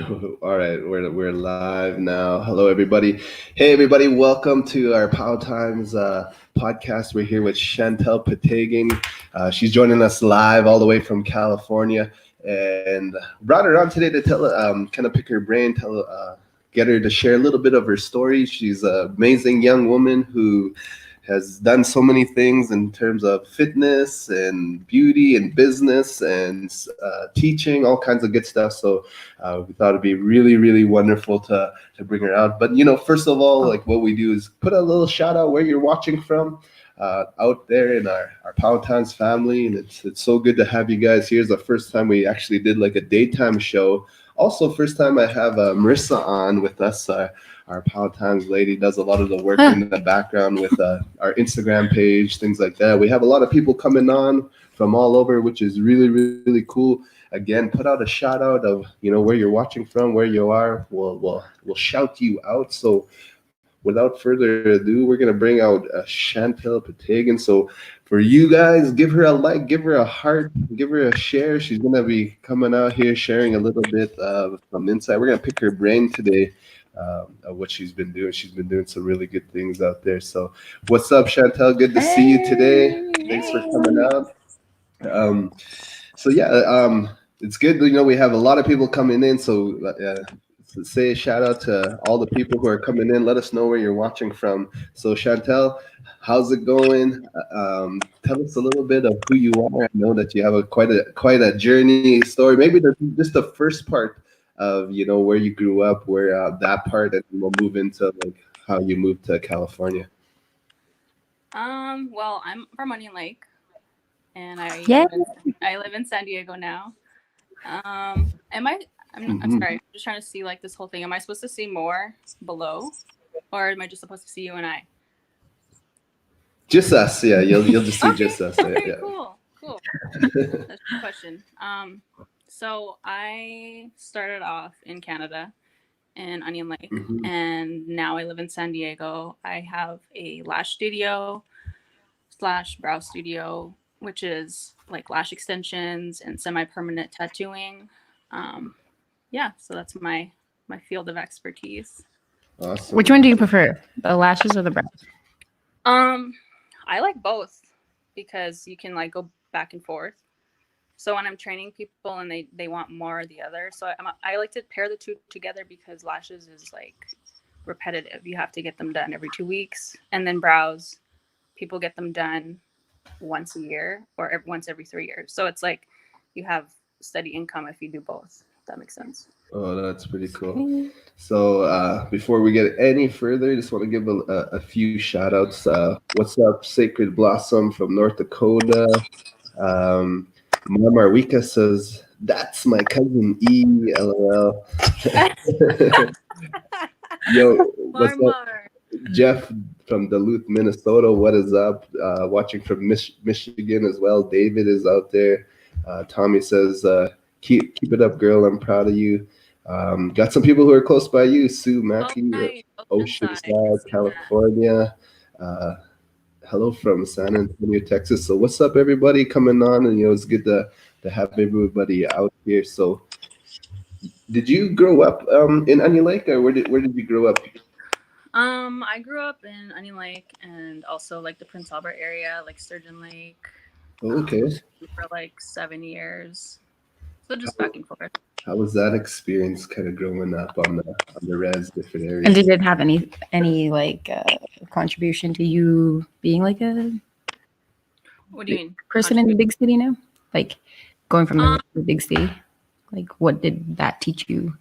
All right, we're live now. Hello, everybody. Hey, everybody. Welcome to our Pow Times podcast. We're here with Chantelle Patagging. She's joining us live all the way from California, and brought her on today to tell, kind of pick her brain, get her to share a little bit of her story. She's an amazing young woman who has done so many things in terms of fitness and beauty and business and teaching, all kinds of good stuff. So we thought it'd be really, really wonderful to bring her out. But first of all, like what we do is put a little shout out where you're watching from. Out there in our Pound Towns family, and it's so good to have you guys here. It's the first time we actually did like a daytime show. Also, first time I have Marissa on with us. Our Power Times lady does a lot of the work in the background with our Instagram page, things like that. We have a lot of people coming on from all over, which is really, really cool. Again, put out a shout out of where you're watching from, where you are. We'll shout you out. So without further ado, we're gonna bring out Chantelle Patagging. So for you guys, give her a like, give her a heart, give her a share. She's gonna be coming out here sharing a little bit from inside. We're gonna pick her brain today of what she's been doing. She's been doing some really good things out there. So what's up, Chantelle? Good to see you today. Thanks for coming out. Um, so yeah, it's good. We have a lot of people coming in. So say a shout out to all the people who are coming in. Let us know where you're watching from. So Chantelle, how's it going? Tell us a little bit of who you are. I know that you have quite a journey story. Maybe just the first part of where you grew up, where that part, and we'll move into like how you moved to California. Well, I'm from Onion Lake, and Yeah. I live in San Diego now. Am I? I'm sorry. I'm just trying to see like this whole thing. Am I supposed to see more below, or am I just supposed to see you and I? Just us, yeah. You'll just see Okay. just us. Okay, Yeah. cool. That's the question. So I started off in Canada in Onion Lake, and now I live in San Diego. I have a lash studio / brow studio, which is like lash extensions and semi-permanent tattooing. Yeah, so that's my field of expertise. Awesome. Which one do you prefer, the lashes or the brows? I like both because you can like go back and forth. So when I'm training people and they want more or the other, so I like to pair the two together because lashes is like repetitive. You have to get them done every 2 weeks, and then brows, people get them done once a year or once every 3 years. So it's like you have steady income if you do both. If that makes sense. Oh, that's pretty cool. So before we get any further, I just want to give a few shout outs. What's up, Sacred Blossom from North Dakota? Um, Mama Rika says, "That's my cousin E, LOL." Yo, what's up? Mar. Jeff from Duluth, Minnesota. What is up? Watching from Michigan as well. David is out there. Tommy says, keep it up, girl. I'm proud of you. Got some people who are close by you. Sue Mackey, Nice. Oceanside, California. Uh, Hello from San Antonio, Texas. So what's up, everybody coming on? And it's good to have everybody out here. So did you grow up in Onion Lake, or where did you grow up? I grew up in Onion Lake and also like the Prince Albert area, like Sturgeon Lake. Okay. For like 7 years. So just back and forth. How was that experience, kind of growing up on the res, different areas? And did it have any like contribution to you being like a What do you mean? person in the big city now? Like going from the big city? Like what did that teach you?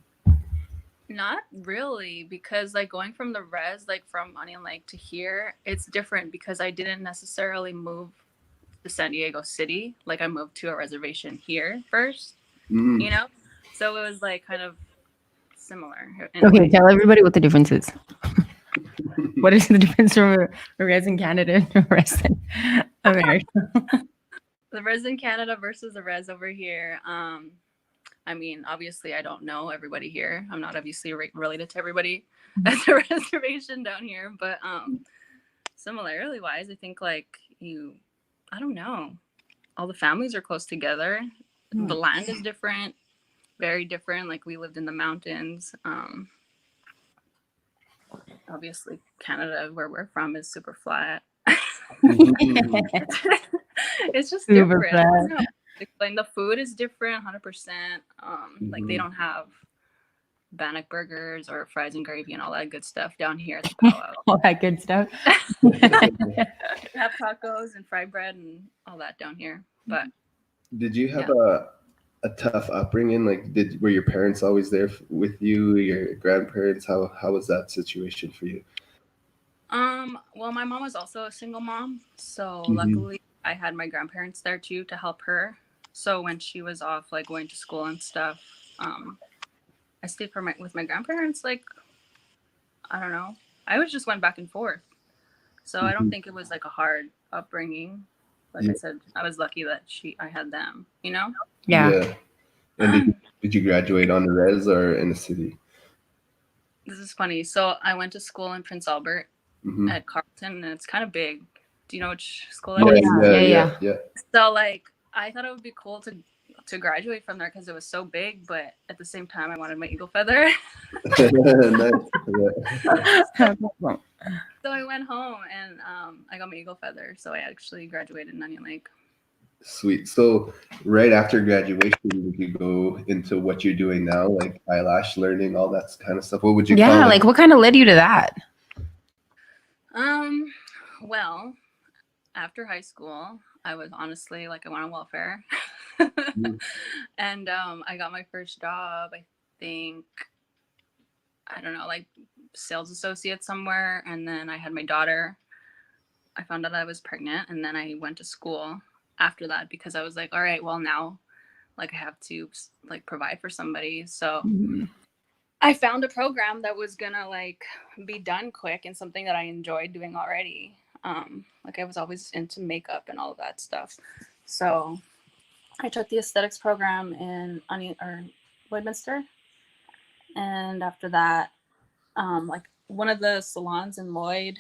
Not really, because like going from the res, like from Onion Lake to here, it's different because I didn't necessarily move to San Diego City. Like I moved to a reservation here first, So it was like kind of similar. Okay, tell everybody what the difference is. What is the difference from a res in Canada and a res in America? The res in Canada versus the res over here. I mean, obviously, I don't know everybody here. I'm not obviously related to everybody at the reservation down here, but similarly wise, I think like I don't know, all the families are close together. The land is different. very different. Like we lived in the mountains. Obviously Canada, where we're from, is super flat. Mhm. It's just Super different. I don't flat. know. Explain, the food is different 100%. Like they Mhm. don't have bannock burgers or fries and gravy and all that good stuff down here at the powwow. All that good stuff. We have tacos and fried bread and all that down here. But Did you have yeah. a tough upbringing? Like, were your parents always there with you? Your grandparents? How was that situation for you? Well, my mom was also a single mom, so Hmm. luckily I had my grandparents there too to help her. So when she was off, like going to school and stuff, um, I stayed with my grandparents. Like, I don't know, I always just went back and forth. So I don't Hmm. think it was like a hard upbringing. Like I Yeah, said, I was lucky that I had them. You know. Yeah. yeah. And did you graduate on the res or in the city? This is funny. So I went to school in Prince Albert Hmm. at Carleton, and it's kind of big. Do you know which school that Oh Yeah, is? yeah. yeah, Yeah. yeah, Yeah. yeah. So like I thought it would be cool to graduate from there because it was so big, but at the same time I wanted my eagle feather. Nice. Yeah. Well, So I went home and I got my eagle feather. So I actually graduated in Onion Lake. Sweet. So right after graduation, did you go into what you're doing now, like eyelash learning, all that kind of stuff? What would you yeah. call it? Like, what kind of led you to that? Um, well, after high school, I was honestly like I went on welfare. Mhm. And I got my first job, I think, I don't know, like sales associate somewhere, and then I had my daughter. I found out I was pregnant, and then I went to school after that because I was like, all right, well now like I have to like provide for somebody. So Mhm. I found a program that was gonna like be done quick and something that I enjoyed doing already. Like I was always into makeup and all of that stuff. So I took the aesthetics program in Lloydminster, and after that, like one of the salons in Lloyd,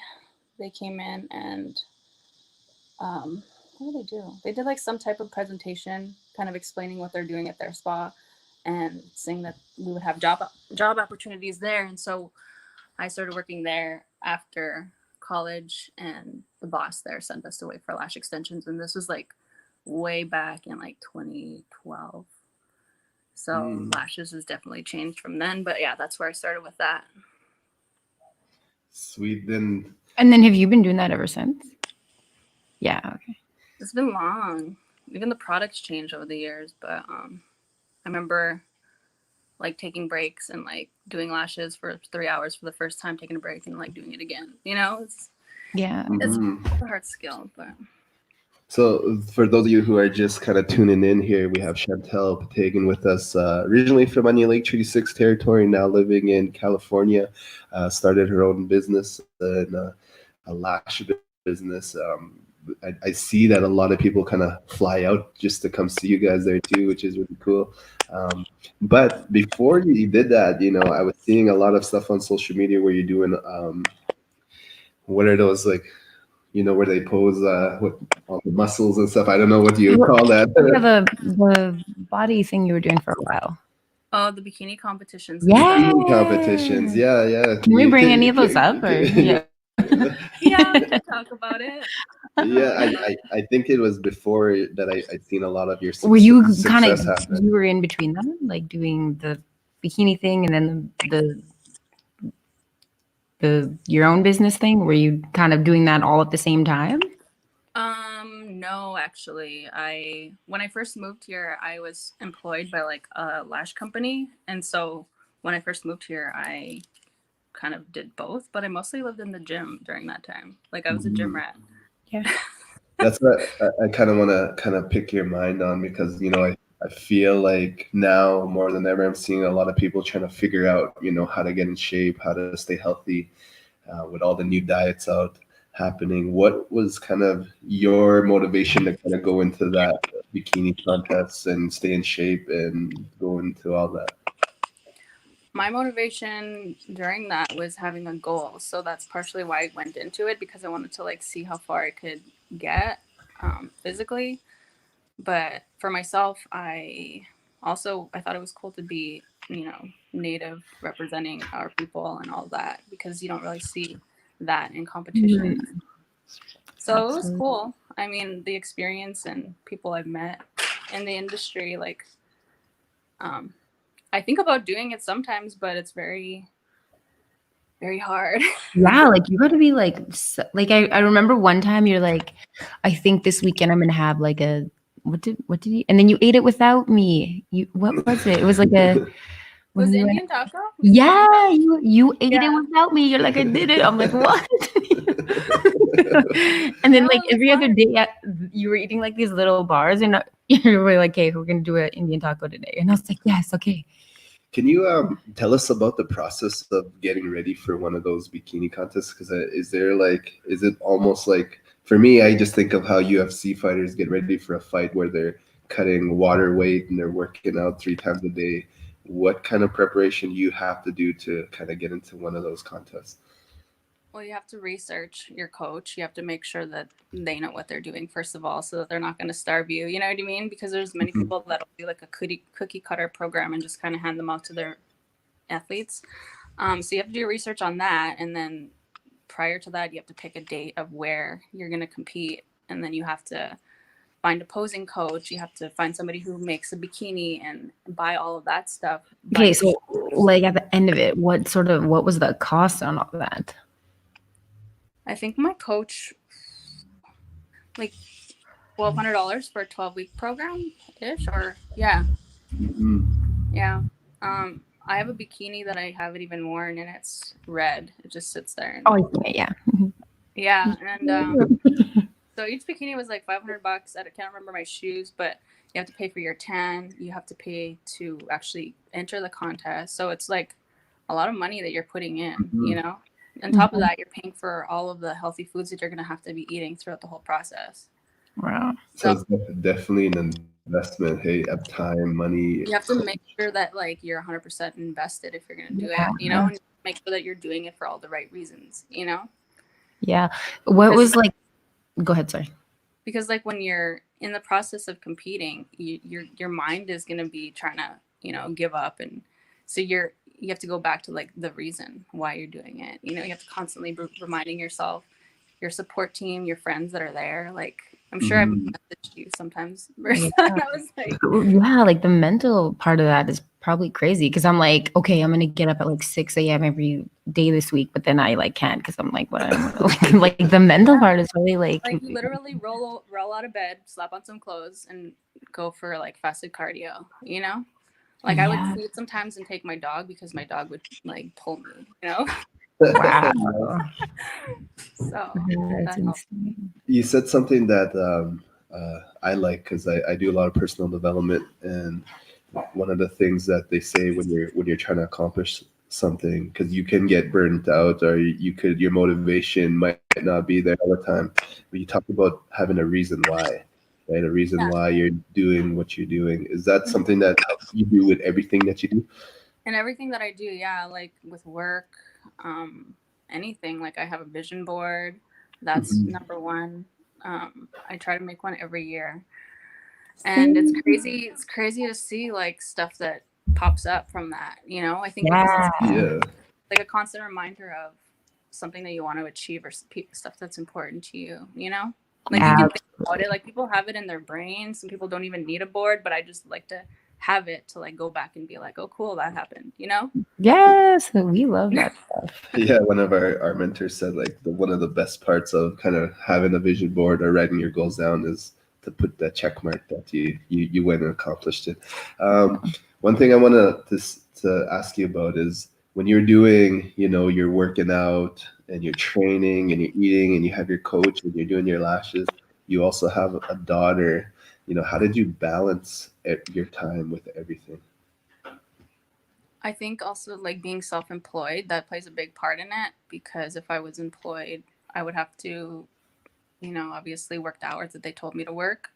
they came in and what did they do? They did like some type of presentation, kind of explaining what they're doing at their spa, and saying that we would have job opportunities there. And so I started working there after college, and the boss there sent us away for lash extensions, and this was like way back in like 2012. So Mm, lashes has definitely changed from then, but yeah, that's where I started with that. sweet. Then And then have you been doing that ever since? Yeah. Okay. It's been long. Even the products changed over the years, but I remember like taking breaks and like doing lashes for 3 hours for the first time, taking a break and like doing it again. You know, Yeah. it's mhm. a hard skill, but So for those of you who are just kind of tuning in here, we have Chantelle Patagon with us, originally from Onion Lake Treaty 6 territory, now living in California. Started her own business and a lash business. I see that a lot of people kind of fly out just to come see you guys there too, which is really cool. But before you did that, I was seeing a lot of stuff on social media where you're doing, what are those like, where they pose with all the muscles and stuff. I don't know what you What- call that. Yeah, the body thing you were doing for a while. oh, the bikini competitions and stuff. Bikini competitions. Yeah. Yeah. Can we bring any of those up? Or yeah. Yeah, we can talk about it. Yeah, I think it was before that I seen a lot of your Were you kind success of happen. you were in between them, like doing the bikini thing and then the your own business thing? Were you kind of doing that all at the same time? No, actually, when I first moved here, I was employed by like a lash company, and so when I first moved here, I kind of did both, but I mostly lived in the gym during that time. Like I was a gym Mhm. rat. Yeah. That's what I kind of want to kind of pick your mind on because I feel like now more than ever I'm seeing a lot of people trying to figure out how to get in shape, how to stay healthy, with all the new diets out happening. What was kind of your motivation to kind of go into that bikini contest and stay in shape and go into all that? My motivation during that was having a goal. So that's partially why I went into it, because I wanted to like see how far I could get physically. But for myself, I also I thought it was cool to be, native, representing our people and all that, because you don't really see that in competition. So it was Absolutely. cool. I mean, the experience and people I've met in the industry, like, I think about doing it sometimes, but it's very, very hard. Yeah, like you got to be like, like I remember one time you're like, I think this weekend I'm gonna have like a what did you, and then you ate it without me. What was it? It was like a when Was we went, Indian taco? Was it Indian yeah, taco? you ate it Yeah. without me. You're like, I did it. I'm like, what? And then No, like it was every other fun. day you were eating like these little bars, and you were like, okay, we're gonna do an Indian taco today. And I was like, yes, okay. Can you tell us about the process of getting ready for one of those bikini contests? Because is it almost like, for me, I just think of how UFC fighters get ready for a fight where they're cutting water weight and they're working out 3 times a day. What kind of preparation do you have to do to kind of get into one of those contests? Well, you have to research your coach. You have to make sure that they know what they're doing, first of all, so that they're not going to starve you. You know what I mean? Because there's many Mhm. people that'll do like a cookie cutter program and just kind of hand them out to their athletes. So you have to do your research on that. And then prior to that, you have to pick a date of where you're going to compete. And then you have to find a posing coach. You have to find somebody who makes a bikini and buy all of that stuff. Buy Okay, your so like at the end of it, what was the cost on all that? I think my coach, like $1,200 for a 12-week program ish, or yeah. Mhm. Yeah. I have a bikini that I haven't even worn, and it's red. It just sits there. And, Oh, yeah. yeah. And so each bikini was like $500. I can't remember my shoes, but you have to pay for your tan. You have to pay to actually enter the contest. So it's like a lot of money that you're putting in, Mhm. On top of that, you're paying for all of the healthy foods that you're going to have to be eating throughout the whole process. Wow. So So it's definitely an investment. Hey, of time, money. you have to make sure that like you're 100% invested if you're going to do it, Yeah. and make sure that you're doing it for all the right reasons, Yeah. What because was like, go ahead, sorry. because like when you're in the process of competing, your mind is going to be trying to, give up, and so you have to go back to like the reason why you're doing it. You have to constantly be reminding yourself, your support team, your friends that are there. Like, I'm sure I've Mhm. messaged you sometimes. Yeah. I was like, Yeah, like the mental part of that is probably crazy because I'm like, okay, I'm gonna get up at like 6 a.m. every day this week, but then I like can't because I'm like, what I'm like the mental part is really like you literally roll out of bed, slap on some clothes, and go for like fasted cardio. Like I would yeah. sleep sometimes and take my dog because my dog would like pull me. Wow. So That's that helped. insane. You said something that I like because I do a lot of personal development, and one of the things that they say when you're trying to accomplish something, because you can get burnt out, or your motivation might not be there all the time, but you talk about having a reason why, right? A reason Yeah. why you're doing what you're doing. Is that something that you do with everything that you do? And everything that I do, yeah, like with work, anything. Like I have a vision board. That's Mhm. number one. I try to make one every year. And it's Same. crazy. It's crazy to see like stuff that pops up from that. I think because it's Yeah. Yeah. like a constant reminder of something that you want to achieve, or stuff that's important to you. Like you can think about it. Like people have it in their brain. Some people don't even need a board, but I just like to have it to like go back and be like, oh, cool, that happened. Yes, we love that stuff. Yeah, one of our mentors said like one of the best parts of kind of having a vision board or writing your goals down is to put that check mark that you went and accomplished it. One thing I want to ask you about is when you're doing, you're working out and you're training and you're eating and you have your coach and you're doing your lashes, you also have a daughter. How did you balance your time with everything? I think also like being self-employed, that plays a big part in it, because if I was employed, I would have to, obviously work the hours that they told me to work.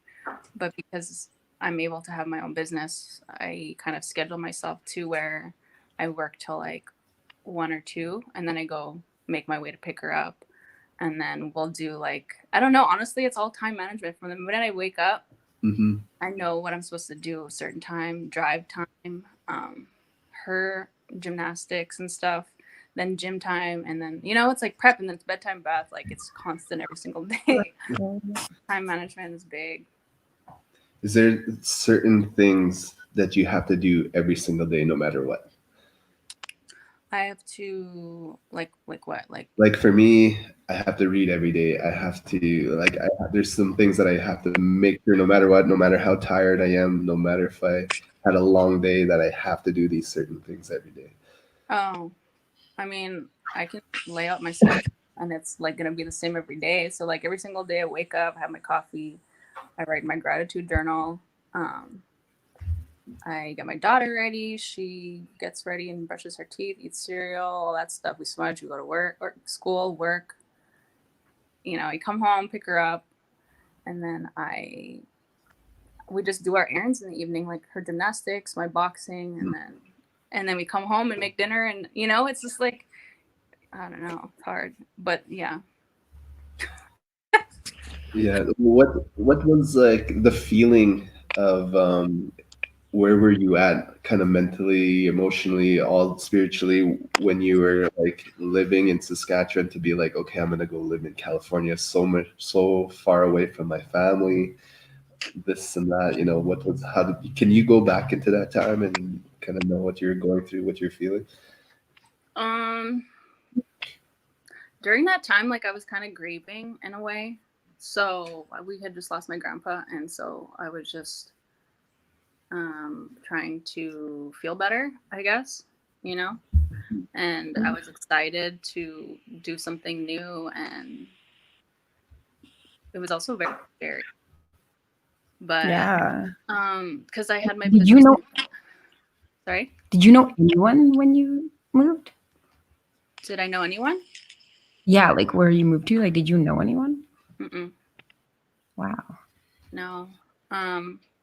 But because I'm able to have my own business, I kind of schedule myself to where I work till like 1 or 2, and then I go make my way to pick her up. And then we'll do like, I don't know, honestly, it's all time management. From the minute I wake up, Mm-hmm. I know what I'm supposed to do a certain time, drive time, her gymnastics and stuff, then gym time, and then it's like prep and then it's bedtime bath. Like it's constant every single day. Time management is big. Is there certain things that you have to do every single day, no matter what? I have to like what? Like for me, I have to read every day. I have to there's some things that I have to make sure, no matter what, no matter how tired I am, no matter if I had a long day, that I have to do these certain things every day. Oh, I mean, I can lay out my schedule and it's like gonna be the same every day. So like every single day I wake up, have my coffee, I write my gratitude journal. Um, I get my daughter ready. She gets ready and brushes her teeth, eats cereal, all that stuff. We smudge, we go to work or school, work. I come home, pick her up, and then we just do our errands in the evening, like her gymnastics, my boxing, and then we come home and make dinner, and it's just like I don't know, it's hard, but yeah. Yeah. What was like the feeling of where were you at kind of mentally, emotionally, all spiritually when you were like living in Saskatchewan to be like, okay, I'm gonna go live in California, so far away from my family, this and that, what was how did can you go back into that time and kind of know what you're going through, what you're feeling? Um, During that time, like I was kind of grieving in a way. So we had just lost my grandpa, and so I was just trying to feel better, I guess, you know. And I was excited to do something new, and it was also very scary. But Yeah. because I had my Did you business. know Sorry, did you know anyone when you moved? did I know anyone? Yeah, like where you moved to? Like did you know anyone? Mm-mm, Wow. no.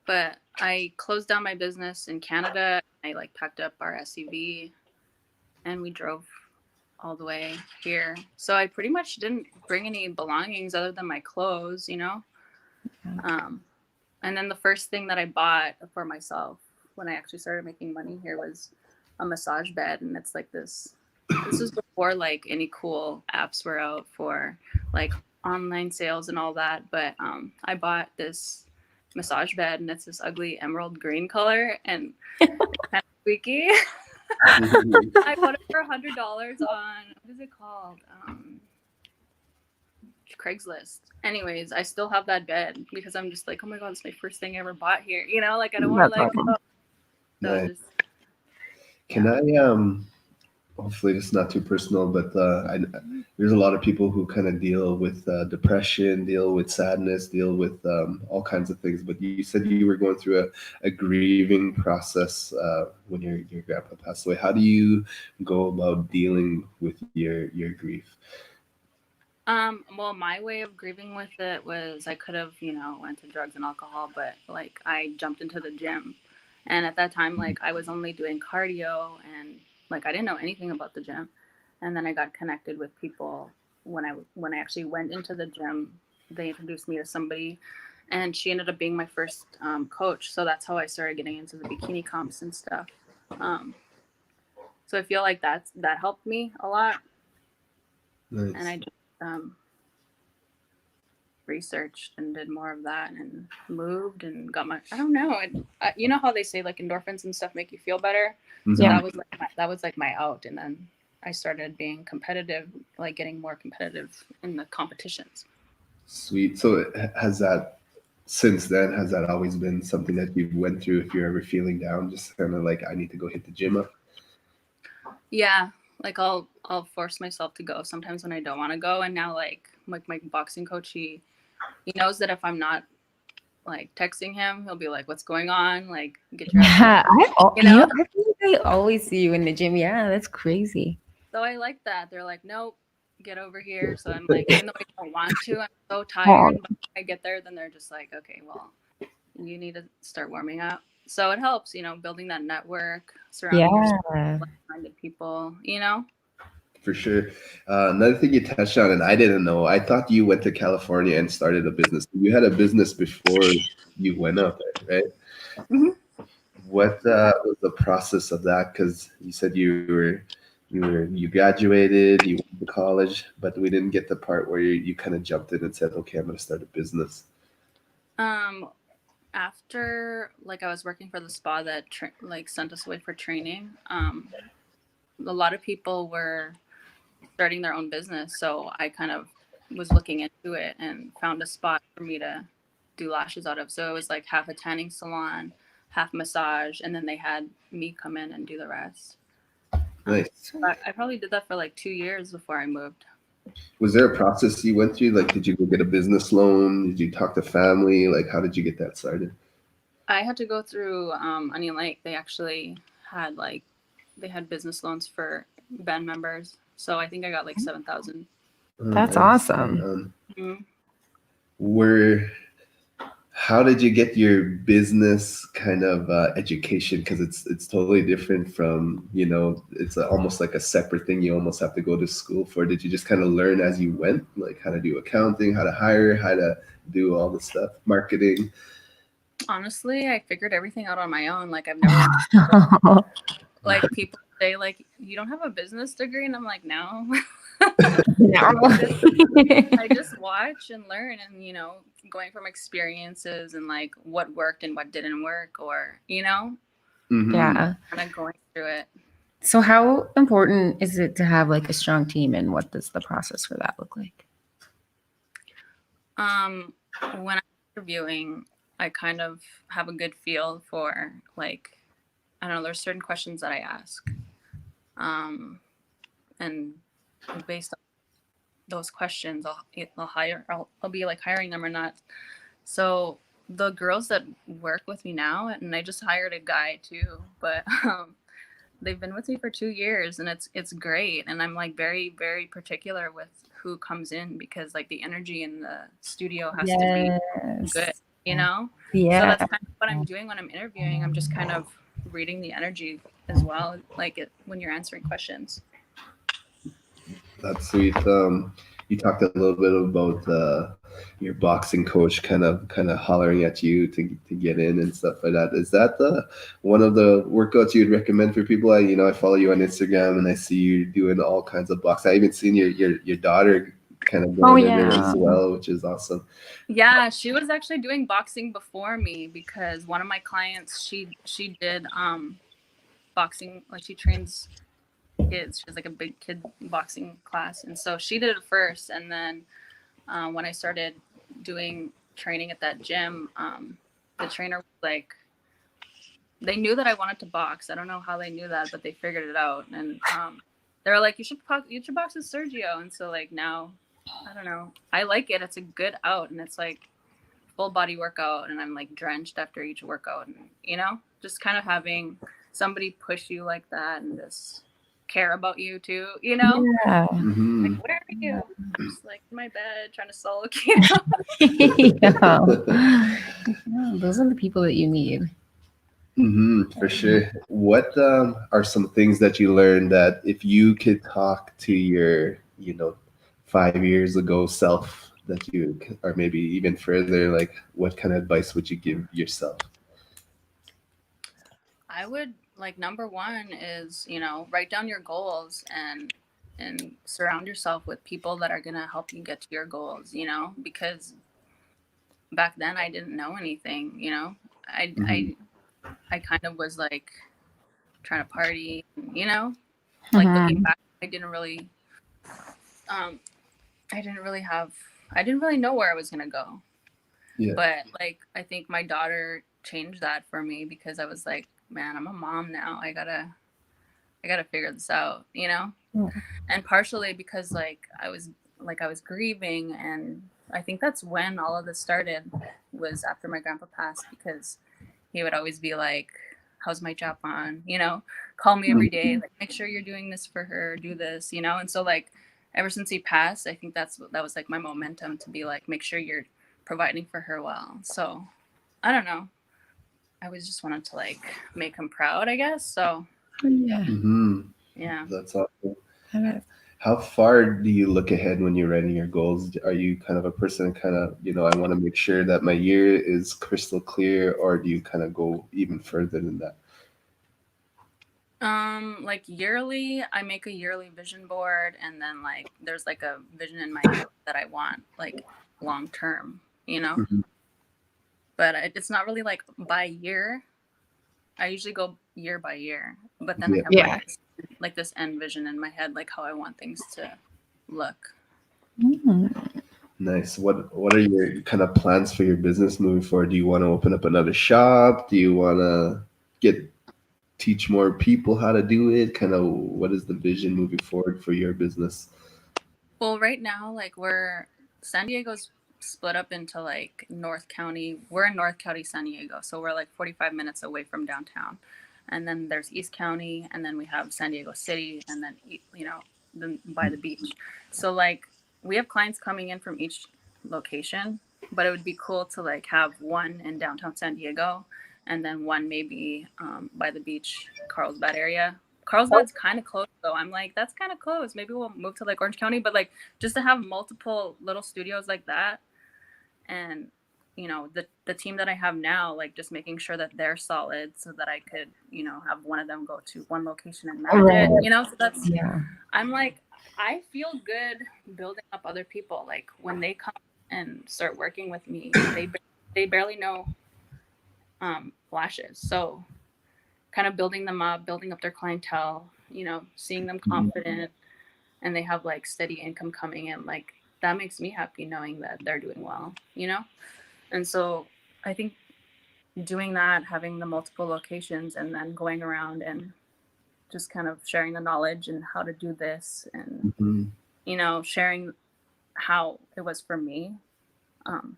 But I closed down my business in Canada. I like packed up our SUV and we drove all the way here. So I pretty much didn't bring any belongings other than my clothes, Um, and then the first thing that I bought for myself when I actually started making money here was a massage bed, and it's like this. This was before like any cool apps were out for like online sales and all that. But I bought this massage bed, and it's this ugly emerald green color and kind of squeaky. I bought it for $100 on what is it called? Craigslist. Anyways, I still have that bed because I'm just like, oh my god, it's my first thing I ever bought here. Like I don't want to That's like. awesome. Oh, so Nice. just Can yeah. I hopefully it's not too personal, but there's a lot of people who kind of deal with depression, deal with sadness, deal with all kinds of things. But you said you were going through a grieving process when your grandpa passed away. How do you go about dealing with your grief? Well, my way of grieving with it was I could have, went to drugs and alcohol, but like I jumped into the gym. And at that time, like I was only doing cardio and like I didn't know anything about the gym. And then I got connected with people when I actually went into the gym. They introduced me to somebody and she ended up being my first coach. So that's how I started getting into the bikini comps and stuff. Um, so I feel like that helped me a lot. And Nice. I just researched and did more of that and moved and got my I don't know you know how they say like endorphins and stuff make you feel better, so Yeah. that was like my out, and then I started being competitive, like getting more competitive in the competitions. Sweet. So has that since then has that always been something that you went through? If you're ever feeling down, just kind of like I need to go hit the gym up. Yeah, like I'll force myself to go sometimes when I don't want to go, and now like my boxing coach, he knows that if I'm not like texting him, he'll be like, what's going on, like get your ass Yeah. you know I feel like I always see you in the gym. Yeah, that's crazy. So I like that. They're like, nope, get over here. So I'm like, even though I don't want to, I'm so Oh, tired. But when I get there, then they're just like, okay, well, you need to start warming up. So it helps, building that network, surrounding yourself yeah. with like-minded people. For sure. Another thing you touched on, and I didn't know, I thought you went to California and started a business. You had a business before you went up there, right? Mhm. What was the process of that? Because you said you graduated, you went to college, but we didn't get the part where you kind of jumped in and said, okay, I'm going to start a business. Um, After like I was working for the spa that like sent us away for training, a lot of people were starting their own business, so I kind of was looking into it and found a spot for me to do lashes out of. So it was like half a tanning salon, half massage, and then they had me come in and do the rest. Nice. I probably did that for like 2 years before I moved. Was there a process you went through? Like, did you go get a business loan? Did you talk to family? Like, how did you get that started? I had to go through Onion Lake. They actually had they had business loans for band members. So I think I got like 7,000. That's Nice. awesome. Where How did you get your business kind of education? Because it's totally different from, it's almost like a separate thing. You almost have to go to school for. Did you just kind of learn as you went, like how to do accounting, how to hire, how to do all the stuff, marketing? Honestly, I figured everything out on my own. Like I've never like people say like you don't have a business degree, and I'm like no. I just watch and learn, and going from experiences and like what worked and what didn't work, or Mhm. Yeah. kind of going through it. So how important is it to have like a strong team, and what does the process for that look like? When I'm interviewing, I kind of have a good feel for like I don't know. There's certain questions that I ask, and based on those questions, I'll be like hiring them or not. So the girls that work with me now, and I just hired a guy too, but they've been with me for 2 years, and it's great. And I'm like very, very particular with who comes in, because like the energy in the studio has to be good, So Yeah. that's kind of what I'm doing when I'm interviewing. I'm just kind of reading the energy as well, like when you're answering questions. That's sweet. You talked a little bit about your boxing coach kind of hollering at you to get in and stuff like that. Is that one of the workouts you'd recommend for people? I follow you on Instagram and I see you doing all kinds of boxing. I even seen your daughter kind of going in there as well, which is awesome. Yeah, she was actually doing boxing before me, because one of my clients, she did boxing, like she trains kids. She has like a big kid boxing class, and so she did it first. And then when I started doing training at that gym, the trainer was like, they knew that I wanted to box. I don't know how they knew that, but they figured it out. And they were like, you should box with Sergio. And so like now, I don't know, I like it. It's a good out, and it's like full body workout, and I'm like drenched after each workout, and just kind of having somebody push you like that and just care about you too, Yeah. Mhm. like, where are you? I'm just like in my bed trying to sulk, Yeah. Those are the people that you need. For sure. What are some things that you learned that if you could talk to your 5 years ago self, that you, or maybe even further, like what kind of advice would you give yourself? I would like, number one is, write down your goals and surround yourself with people that are going to help you get to your goals, because back then I didn't know anything, I kind of was like trying to party, like looking back, I didn't really I didn't really know where I was going to go. Yeah. But like I think my daughter changed that for me, because I was like, man, I'm a mom now. I gotta figure this out, Yeah. And partially because I was grieving, and I think that's when all of this started, was after my grandpa passed, because he would always be like, how's my job on? Call me every day, like, make sure you're doing this for her, do this, And so like ever since he passed, I think that was like my momentum to be like, make sure you're providing for her well. So I don't know. I always just wanted to like make him proud, I guess. So Yeah. yeah. That's awesome. how far do you look ahead when you're writing your goals? Are you kind of a person kind of, I want to make sure that my year is crystal clear, or do you kind of go even further than that? Like yearly, I make a yearly vision board, and then like there's like a vision in my head that I want like long term, you know. Mhm. But it's not really like by year. I usually go year by year, but then I Yeah. have Yeah. like this end vision in my head, like how I want things to look. Mm. Nice. What are your kind of plans for your business moving forward? Do you want to open up another shop? Do you want to get teach more people how to do it? Kind of what is the vision moving forward for your business? Well, right now, like San Diego's split up into like North County. We're in North County, San Diego, so we're like 45 minutes away from downtown. And then there's East County, and then we have San Diego City, and then then by the beach. So like we have clients coming in from each location, but it would be cool to like have one in downtown San Diego, and then one maybe by the beach, Carlsbad area. Carlsbad's kind of close though. I'm like, that's kind of close. Maybe we'll move to like Orange County, but like just to have multiple little studios like that, and the team that I have now, like just making sure that they're solid so that I could have one of them go to one location and manage Right. it. So that's, Yeah. I'm like, I feel good building up other people. Like when they come and start working with me, they barely know lashes, so kind of building them up, building up their clientele, seeing them confident, and they have like steady income coming in, like that makes me happy knowing that they're doing well. And so I think doing that, having the multiple locations, and then going around and just kind of sharing the knowledge and how to do this, and Mhm. sharing how it was for me, um,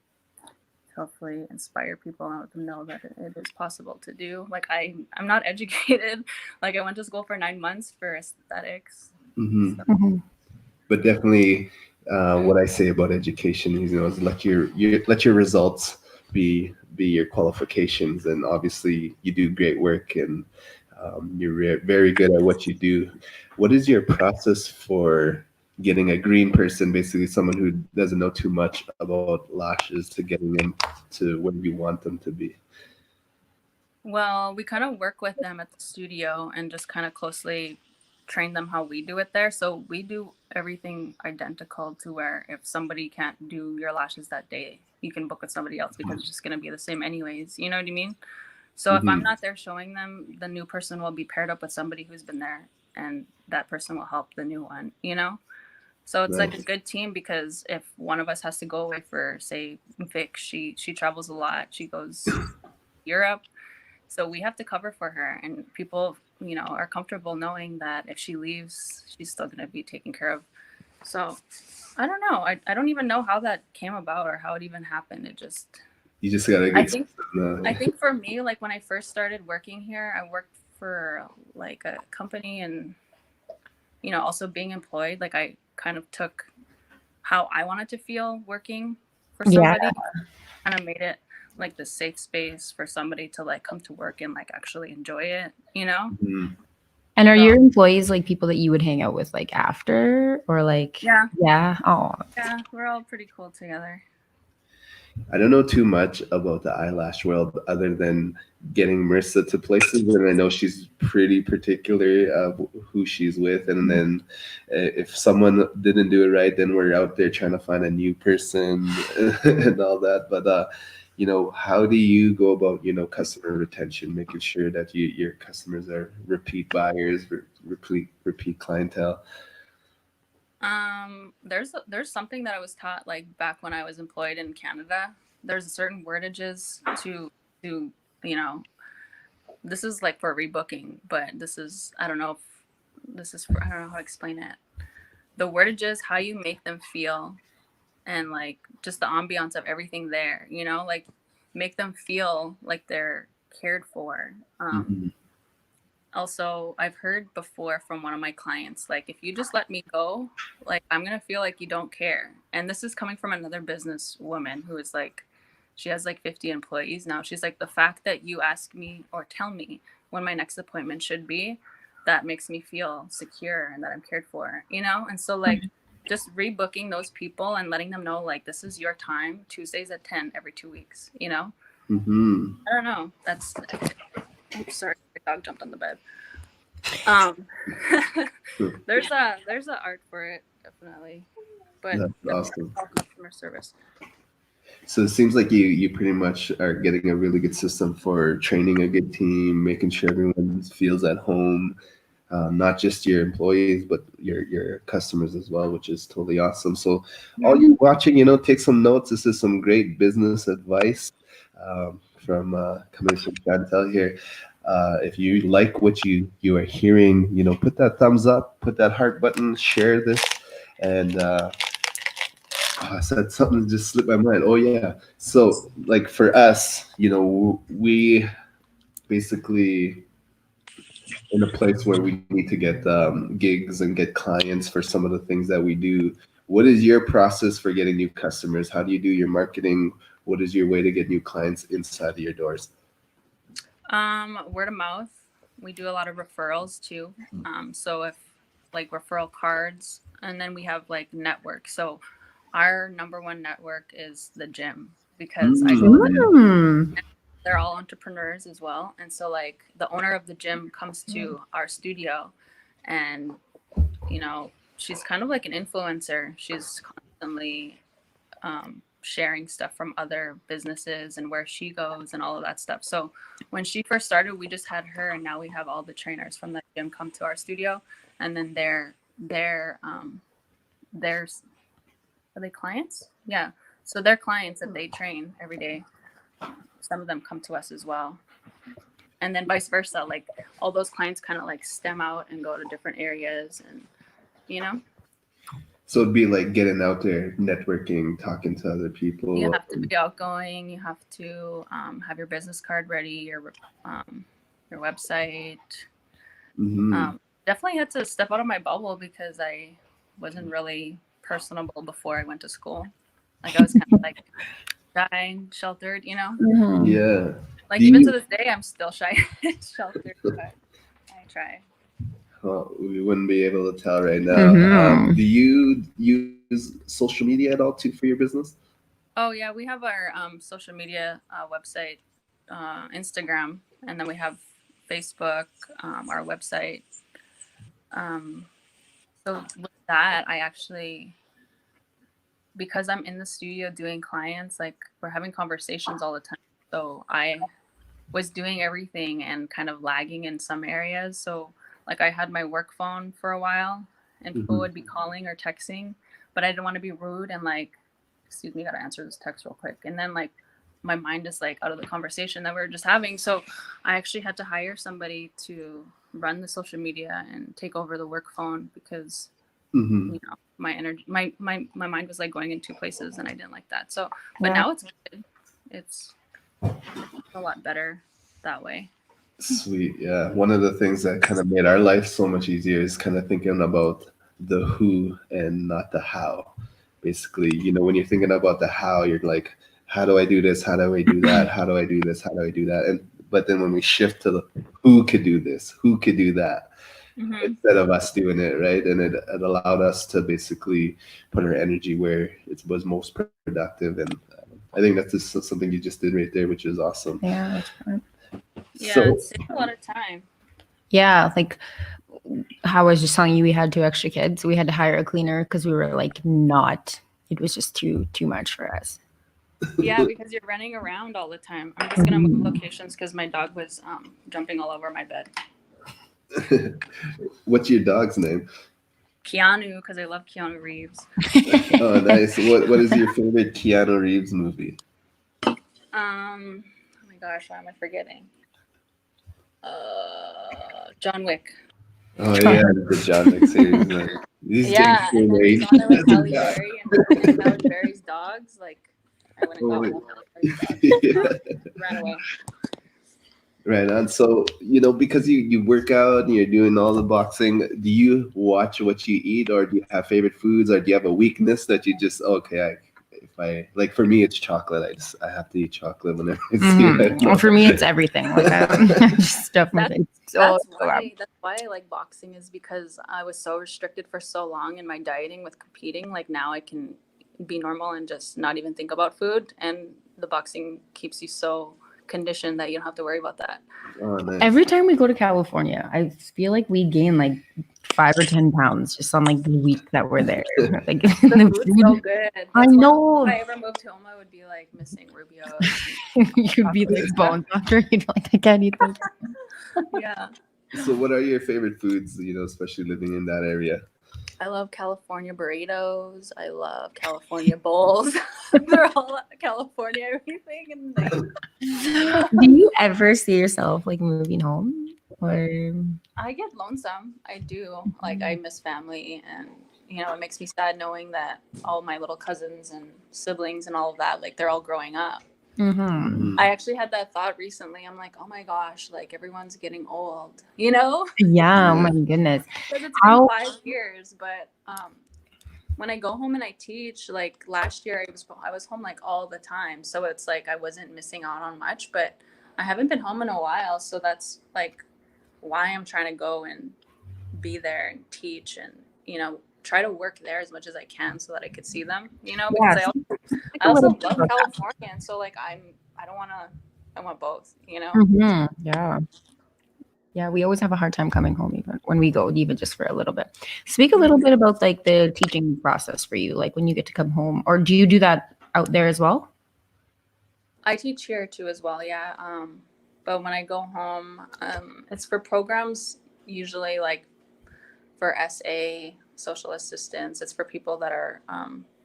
to hopefully inspire people and let them know that it is possible to do. Like I'm not educated. Like I went to school for 9 months for aesthetics. Mhm. So, Mhm. But definitely, what I say about education is let your results be your qualifications, and obviously you do great work, and you're very good at what you do. What is your process for getting a green person, basically someone who doesn't know too much about lashes, to getting them to where you want them to be? well, we kind of work with them at the studio and just kind of closely train them how we do it there. So we do everything identical to where if somebody can't do your lashes that day, you can book with somebody else because it's just going to be the same anyways. You know what I mean? So if I'm Hmm. not there showing them, the new person will be paired up with somebody who's been there, and that person will help the new one. So it's like a Nice. good team, because if one of us has to go away for, say, Vic, she travels a lot. She goes Europe, so we have to cover for her, and people, are comfortable knowing that if she leaves, she's still going to be taken care of. So I don't know. I don't even know how that came about or how it even happened. It just, You just got a I good think, system. I think for me, like when I first started working here, I worked for like a company, and, also being employed, like I kind of took how I wanted to feel working for Yeah. somebody, kind of made it like the safe space for somebody to like come to work and like actually enjoy it. Mhm. And are So your employees like people that you would hang out with like after, or like, yeah, yeah? Oh, yeah, we're all pretty cool together. I don't know too much about the eyelash world other than getting Marissa to places, and I know she's pretty particular of who she's with. And then if someone didn't do it right, then we're out there trying to find a new person and all that. But how do you go about customer retention, making sure that your customers are repeat buyers, repeat clientele? There's something that I was taught like back when I was employed in Canada. There's certain wordages to you know this is like for rebooking, but this is, I don't know if this is for, I don't know how to explain it. The wordages, how you make them feel, and like just the ambiance of everything there, like make them feel like they're cared for. Hmm. Also, I've heard before from one of my clients, like, if you just let me go, like, I'm going to feel like you don't care. And this is coming from another business woman who is like, she has like 50 employees now. She's like, the fact that you ask me or tell me when my next appointment should be, that makes me feel secure and that I'm cared for, you know? And so like just rebooking those people and letting them know like this is your time, Tuesdays at 10 every 2 weeks, you know? Mm-hmm. I don't know. That's I'm sorry, the dog jumped on the bed. Um there's a art for it, definitely. But That's definitely awesome. all customer service. So it seems like you pretty much are getting a really good system for training a good team, making sure everyone feels at home, not just your employees, but your customers as well, which is totally awesome. So all you watching, take some notes. This is some great business advice from coming from Chantelle here. If you like what you are hearing, put that thumbs up, put that heart button, share this, and I said something that just slipped my mind. Oh yeah. So like for us, we basically in a place where we need to get gigs and get clients for some of the things that we do. What is your process for getting new customers? How do you do your marketing? What is your way to get new clients inside of your doors? Word of mouth. We do a lot of referrals too. So if like referral cards, and then we have like network. So our number one network is the gym because I go there. They're all entrepreneurs as well, and so like the owner of the gym comes to our studio, and she's kind of like an influencer. She's constantly sharing stuff from other businesses and where she goes and all of that stuff. So when she first started, we just had her, and now we have all the trainers from the gym come to our studio, and then their are they clients? Yeah. So they're clients that they train every day. Some of them come to us as well. And then vice versa, like all those clients kind of like stem out and go to different areas, and So it'd be like getting out there, networking, talking to other people. you have to be outgoing. You have to have your business card ready, your website. Definitely had to step out of my bubble because I wasn't really personable before I went to school. Like I was kind of like shy and sheltered, Yeah. Like even to this day, I'm still shy and sheltered, but I try. Well, we wouldn't be able to tell right now. Do you use social media at all too for your business? Oh yeah, we have our social media website, Instagram, and then we have Facebook, our website. So with that, I actually, because I'm in the studio doing clients, like we're having conversations all the time. So I was doing everything and kind of lagging in some areas. So like I had my work phone for a while, and people would be calling or texting, but I didn't want to be rude and like, excuse me, gotta answer this text real quick. And then like my mind is like out of the conversation that we were just having. So I actually had to hire somebody to run the social media and take over the work phone because my energy, my mind was like going in two places, and I didn't like that. So, but now it's good. It's a lot better that way. Sweet. Yeah. One of the things that kind of made our life so much easier is kind of thinking about the who and not the how. Basically, when you're thinking about the how, you're like, how do I do this? How do I do that? How do I do this? How do I do that? But then when we shift to the who could do this, who could do that, instead of us doing it, right? And it allowed us to basically put our energy where it was most productive. And I think that's just something you just did right there, which is awesome. Yeah, that's fun. Yeah, it saves a lot of time. Yeah, like how I was just telling you, we had 2 extra kids. We had to hire a cleaner because we were like it was just too much for us. Yeah, because you're running around all the time. I'm just gonna move locations because my dog was jumping all over my bed. What's your dog's name? Keanu, because I love Keanu Reeves. Oh, nice. What is your favorite Keanu Reeves movie? Oh my gosh, why am I forgetting? John Wick. Oh yeah, the John Wick series. Man. These Yeah, days, and then we saw there was Halle Berry, and Halle Berry's dogs. Like, I went and got one of Halle Berry's dogs. Ran away. Right on. So, because you work out and you're doing all the boxing, do you watch what you eat, or do you have favorite foods, or do you have a weakness that you just, okay, if like for me, it's chocolate. I have to eat chocolate whenever I see it. Well, for me, it's everything. Like I just stuff my face. That's why I like boxing, is because I was so restricted for so long in my dieting with competing. Like now I can be normal and just not even think about food, and the boxing keeps you so conditioned that you don't have to worry about that. Oh, nice. Every time we go to California, I feel like we gain like 5 or 10 pounds just on like the week that we're there. Like The food's so good. I know. If I ever moved home, I would be like missing Rubio's. You'd be like bones after you'd be like, I can't eat this. Yeah. So what are your favorite foods, especially living in that area? I love California burritos. I love California bowls. They're all California everything. And do you ever see yourself like moving home? Or I get lonesome. I do. Like I miss family, and it makes me sad knowing that all my little cousins and siblings and all of that, like they're all growing up. I actually had that thought recently. I'm like, oh my gosh, like everyone's getting old, Yeah, oh my goodness. Because it's been 5 years, but when I go home and I teach, like last year I was home like all the time, so it's like I wasn't missing out on much, but I haven't been home in a while, so that's like why I'm trying to go and be there and teach and try to work there as much as I can so that I could see them, because I also love California, and so like I want both, Yeah, we always have a hard time coming home even when we go, even just for a little bit. Speak a little bit about like the teaching process for you, like when you get to come home, or do you do that out there as well? I teach here too as well, yeah. But when I go home, it's for programs usually like for SA, social assistance. It's for people that are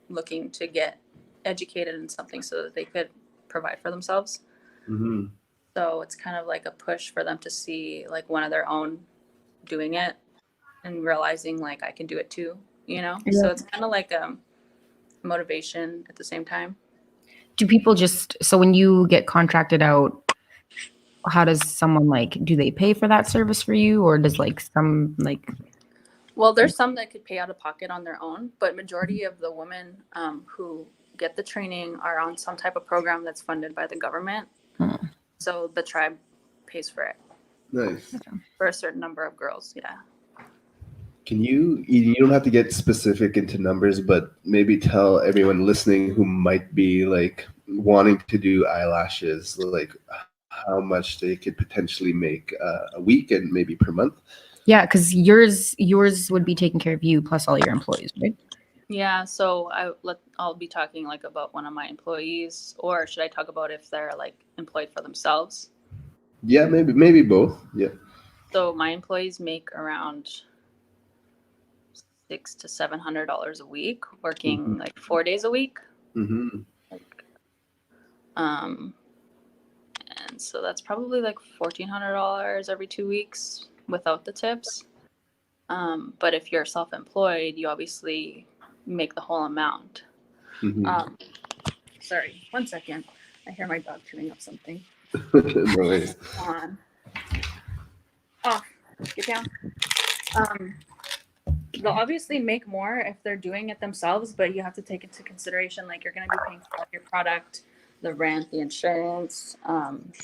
looking to get educated in something so that they could provide for themselves. Mm-hmm. So it's kind of like a push for them to see like one of their own doing it and realizing like I can do it too, So it's kind of like motivation at the same time. Do people so when you get contracted out, how does someone do they pay for that service for you, or does well, there's some that could pay out of pocket on their own, but majority of the women who get the training are on some type of program that's funded by the government. So the tribe pays for it. Nice. For a certain number of girls, yeah. Can you don't have to get specific into numbers, but maybe tell everyone listening who might be like wanting to do eyelashes, like how much they could potentially make a week and maybe per month? Yeah, because yours would be taking care of you plus all your employees, right? Yeah, so I'll be talking like about one of my employees, or should I talk about if they're like employed for themselves? Yeah, maybe both. Yeah. So my employees make around $600 to $700 a week, working like 4 days a week. Mm-hmm. And so that's probably like $1,400 every 2 weeks without the tips. But if you're self-employed, you obviously make the whole amount. Mm-hmm. Sorry, 1 second. I hear my dog chewing up something. No worries. Come on. Off. Get down. They'll obviously make more if they're doing it themselves, but you have to take into consideration like you're going to be paying for your product, the rent, the insurance.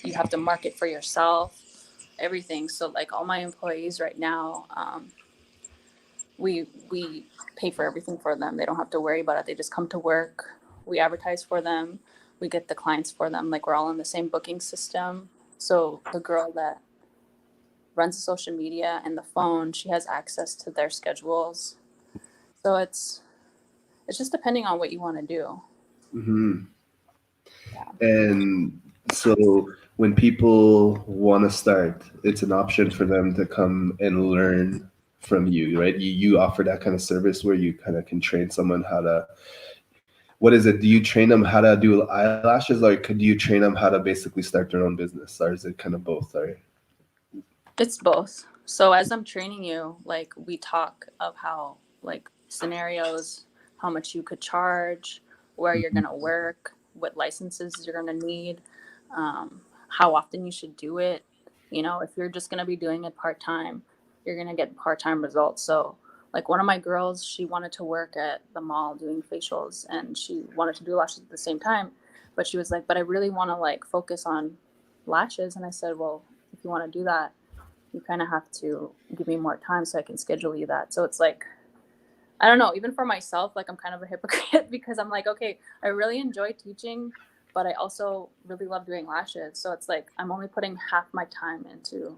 You have to market for yourself, everything. So like all my employees right now, we pay for everything for them. They don't have to worry about it. They just come to work. We advertise for them. We get the clients for them. Like we're all in the same booking system. So the girl that runs the social media and the phone, she has access to their schedules. So it's just depending on what you want to do. Mm-hmm. Yeah. And so when people want to start, it's an option for them to come and learn from you, right? You offer that kind of service where you kind of can train someone how to, what is it? Do you train them how to do eyelashes, or could you train them how to basically start their own business? Or is it kind of both? Sorry. It's both. So as I'm training you, like we talk of how like scenarios, how much you could charge, where you're going to work, what licenses you're going to need, how often you should do it. If you're just going to be doing it part-time, you're going to get part-time results. So Like one of my girls, she wanted to work at the mall doing facials, and she wanted to do lashes at the same time, but she was like, but I really want to like focus on lashes. And I said, well, if you want to do that, you kind of have to give me more time so I can schedule you that. So it's like, I don't know, even for myself, like I'm kind of a hypocrite because I'm like, okay, I really enjoy teaching, but I also really love doing lashes. So it's like I'm only putting half my time into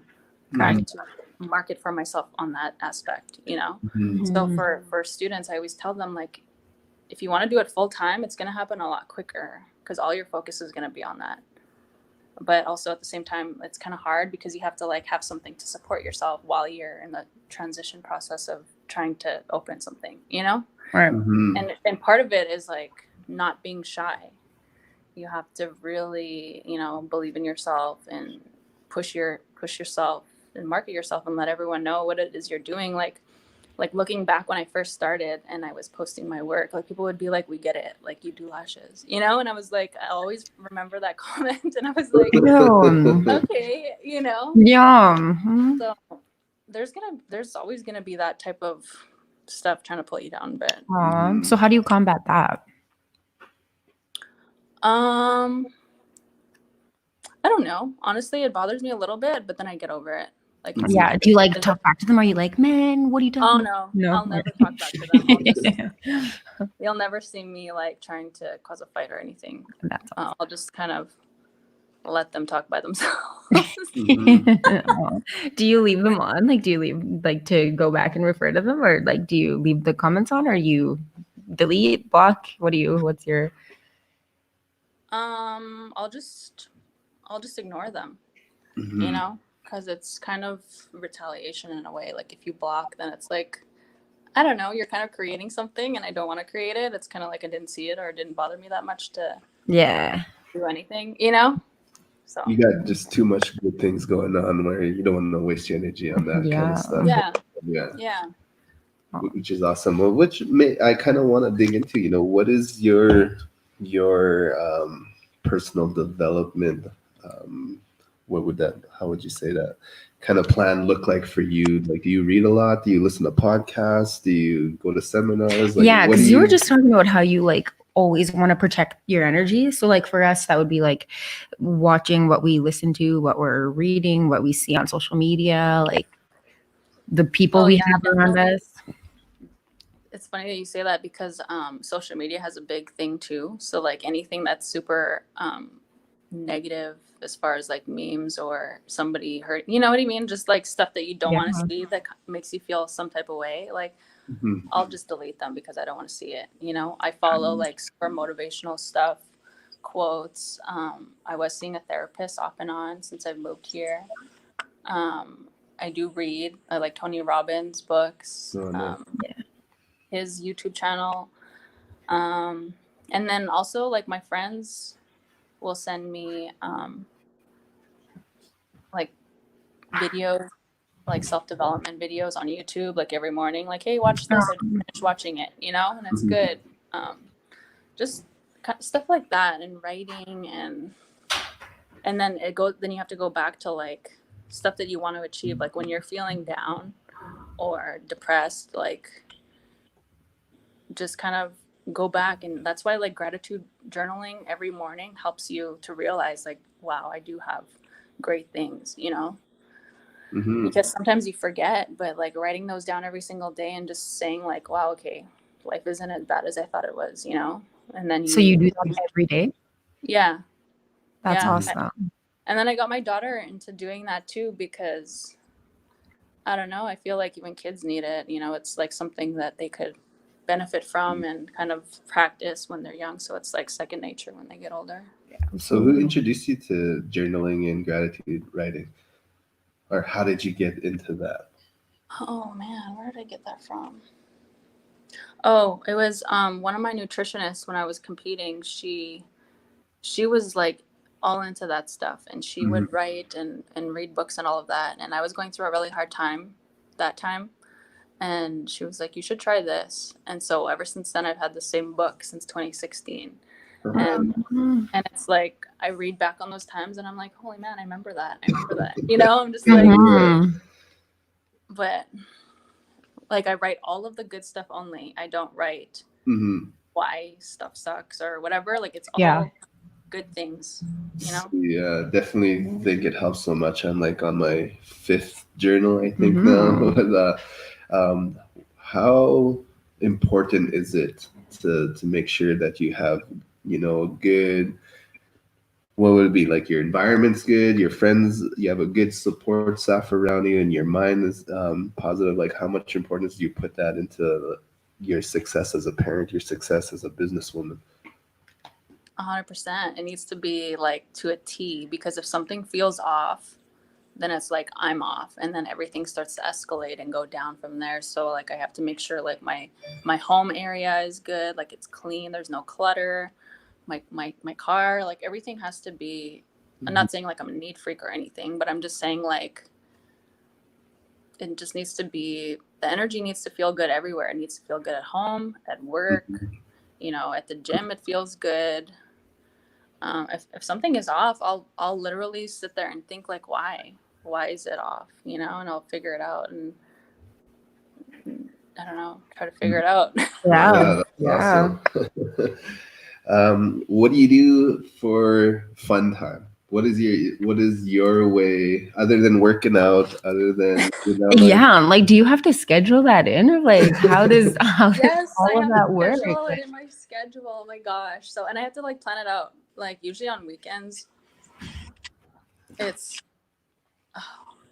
trying to market for myself on that aspect, you know? Mhm. So for students, I always tell them, like, if you want to do it full time, it's going to happen a lot quicker because all your focus is going to be on that. But also at the same time, it's kind of hard because you have to like have something to support yourself while you're in the transition process of trying to open something, you know? Right. Mhm. And part of it is like not being shy. You have to really, you know, believe in yourself and push yourself and market yourself and let everyone know what it is you're doing. Like looking back when I first started and I was posting my work, like people would be like, we get it, like you do lashes, you know? And I was like, I always remember that comment, and I was like, okay, you know? Yeah. Mhm. So there's always gonna be that type of stuff trying to pull you down. But Mhm. So how do you combat that? I don't know. Honestly, it bothers me a little bit, but then I get over it. Like it's Yeah. not. Do you like talk back to them? Are you like, man, what are you Oh talking about? no, No. I'll never talk back to them. I'll just you'll never see me like trying to cause a fight or anything. That's I'll just kind of let them talk by themselves. Mhm. Do you leave them on? Like, do you leave like to go back and refer to them, or like do you leave the comments on, or you delete, block? What's your I'll just ignore them, you Mhm. know, because it's kind of retaliation in a way. Like if you block, then it's like, I don't know, you're kind of creating something, and I don't want to create it. It's kind of like I didn't see it or it didn't bother me that much to yeah? do anything, you know. So You got just too much good things going on where you don't want to waste your energy on that kind of Yeah. stuff. yeah, Yeah, yeah. which is awesome. Well, I kind of want to dig into. You know, what is your personal development? What would that? How would you say that? Kind of plan look like for you? Like, do you read a lot? Do you listen to podcasts? Do you go to seminars? Like, Yeah, what do because you were you? just talking about how you like always want to protect your energy. So like for us, that would be like watching what we listen to, what we're reading, what we see on social media, like the people Oh we yeah, have around definitely. us. It's funny that you say that because social media has a big thing too. So like anything that's super negative as far as like memes or somebody hurt, you know what I mean? Just like stuff that you don't Yeah. want to see that makes you feel some type of way. Like Mhm. I'll just delete them because I don't want to see it. You know, I follow like super motivational stuff, quotes. I was seeing a therapist off and on since I've moved here. I do read. I like Tony Robbins books. Oh, nice. His YouTube channel. And then also like my friends will send me like videos, like self-development videos on YouTube, like every morning, like, hey, watch this. I just finished watching it, you know, and it's Mhm. good. Just stuff like that, and writing, and then then you have to go back to like stuff that you want to achieve, like when you're feeling down or depressed, like just kind of go back. And that's why like gratitude journaling every morning helps you to realize like, wow, I do have great things, you know, Mhm. because sometimes you forget, but like writing those down every single day and just saying like, wow, okay, life isn't as bad as I thought it was, you know. And then So you do that every day? yeah, That's yeah. awesome. And then I got my daughter into doing that too, because I don't know, I feel like even kids need it, you know. It's like something that they could benefit from and kind of practice when they're young, so it's like second nature when they get older. So, who introduced you to journaling and gratitude writing, or how did you get into that? Oh man, where did I get that from? Oh, it was one of my nutritionists when I was competing. She was like all into that stuff, and she Mhm. would write and read books and all of that, and I was going through a really hard time that time, and she was like, you should try this. And so ever since then I've had the same book since 2016. and and it's like I read back on those times and I'm like, holy man, I remember that, you know. I'm just like, Mhm. but Like I write all of the good stuff only. I don't write Mm-hmm. why stuff sucks or whatever. Like it's Yeah. all good things, you know? Yeah, definitely think it helps so much. I'm like on my 5th journal, I think now. Mhm. But how important is it to make sure that you have, good, what would it be, like your environment's good, your friends, you have a good support staff around you, and your mind is positive. Like, how much importance do you put that into your success as a parent, your success as a businesswoman? 100%. It needs to be like to a T, because if something feels off, then it's like I'm off, and then everything starts to escalate and go down from there. So like I have to make sure like my home area is good, like it's clean, there's no clutter. My car, like everything has to be. I'm not saying like I'm a neat freak or anything, but I'm just saying like it just needs to be, the energy needs to feel good everywhere. It needs to feel good at home, at work, at the gym. It feels good. If something is off, I'll literally sit there and think like, why is it off? And I'll figure it out, and I don't know, try to figure it out. Yeah. Yeah, that's awesome. What do you do for fun time? What is your way, other than working out, other than Yeah. Like, do you have to schedule that in, or like how does Yes, I all of have that to work? schedule it in my schedule. Oh my gosh. So, and I have to like plan it out. Like usually on weekends. It's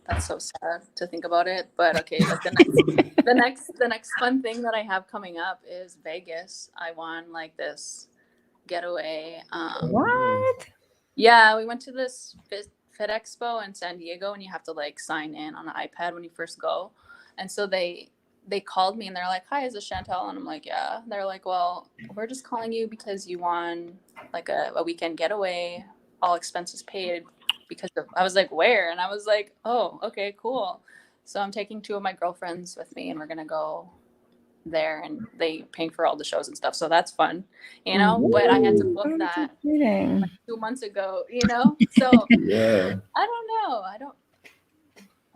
that's so sad to think about it. But okay, like the next fun thing that I have coming up is Vegas. I won like this getaway. What? Yeah, we went to this Fit Expo in San Diego, and you have to like sign in on an iPad when you first go. And so they called me and they're like, "Hi, is this Chantelle?" And I'm like, "Yeah." They're like, "Well, we're just calling you because you won like a weekend getaway, all expenses paid." Because of, I was like, "Where?" And I was like, "Oh, okay, cool." So I'm taking 2 of my girlfriends with me, and we're gonna go there, and they paying for all the shows and stuff. So that's fun, But I had to book That's that exciting. 2 months ago. So Yeah. I don't know. I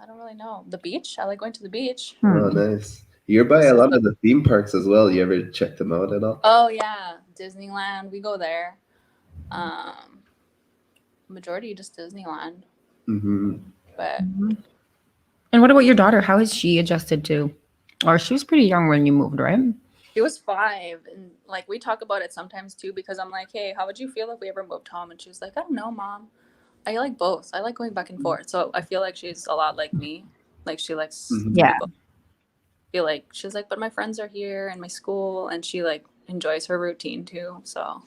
don't really know. The beach. I like going to the beach. Oh, nice. You're by a So, lot of the theme parks as well. You ever check them out at all? oh yeah, Disneyland. We go there. Um, Majority just Disneyland. Mm-hmm. But And what about your daughter? How has she adjusted to? Or she was pretty young when you moved, right? she was 5, and like we talk about it sometimes too, because I'm like, hey, how would you feel if we ever moved home? And she was like, I don't know, Mom. I like both. I like going back and forth. So I feel like she's a lot like me. Like she likes to Yeah. do both. Feel like she's like, but my friends are here and my school, and she like enjoys her routine too. So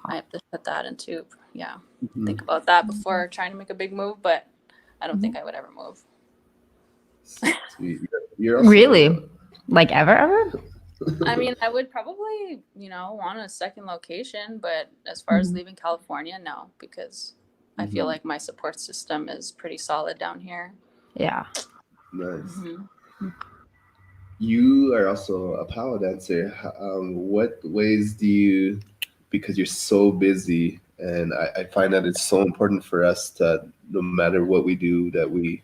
I have to put that into, think about that before trying to make a big move. But I don't think I would ever move. Sweet. You're also, Really? Like ever? I mean, I would probably, want a second location, but as far as leaving California, no, because I feel like my support system is pretty solid down here. Yeah. nice. Mhm. You are also a power dancer. What ways do you, because you're so busy, and I find that it's so important for us that no matter what we do, that we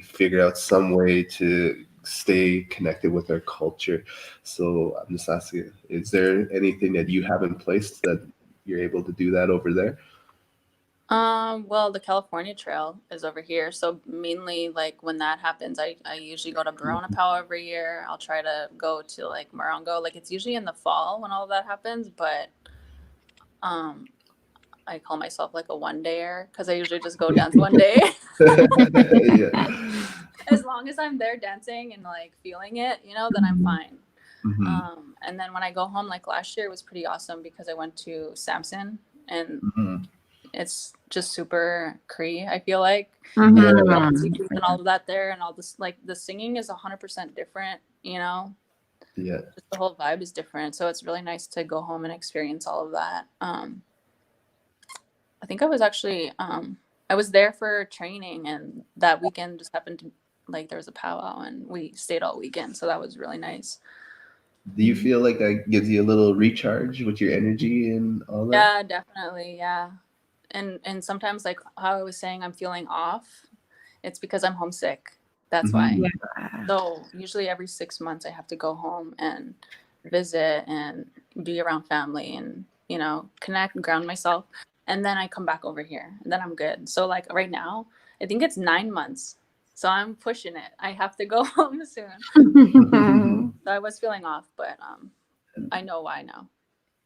figure out some way to stay connected with our culture. So I'm just asking, is there anything that you have in place that you're able to do that over there? Well, the California Trail is over here. So mainly like when that happens, I usually go to Verona Powell every year. I'll try to go to like Morongo. Like it's usually in the fall when all of that happens, but um I call myself like a one dayer because I usually just go dance one day. Yeah. As long as I'm there dancing and like feeling it, then I'm fine. Mhm. And then when I go home, like last year, it was pretty awesome because I went to Samson, and Mhm. it's just super Cree, I feel like. Mhm. And the tattoos and all of that there, and all this, like the singing is 100% different, Yeah. just the whole vibe is different. So it's really nice to go home and experience all of that. I think I was actually, I was there for training, and that weekend just happened to, like, there was a powwow, and we stayed all weekend. So that was really nice. Do you feel like that gives you a little recharge with your energy and all that? Yeah, definitely. Yeah. And sometimes like how I was saying, I'm feeling off. It's because I'm homesick. That's why. Mhm. Yeah. So usually every 6 months I have to go home and visit and be around family and, you know, connect and ground myself. And then I come back over here and then I'm good. So like right now, I think it's 9 months. So I'm pushing it. I have to go home soon. So I was feeling off, but I know why now.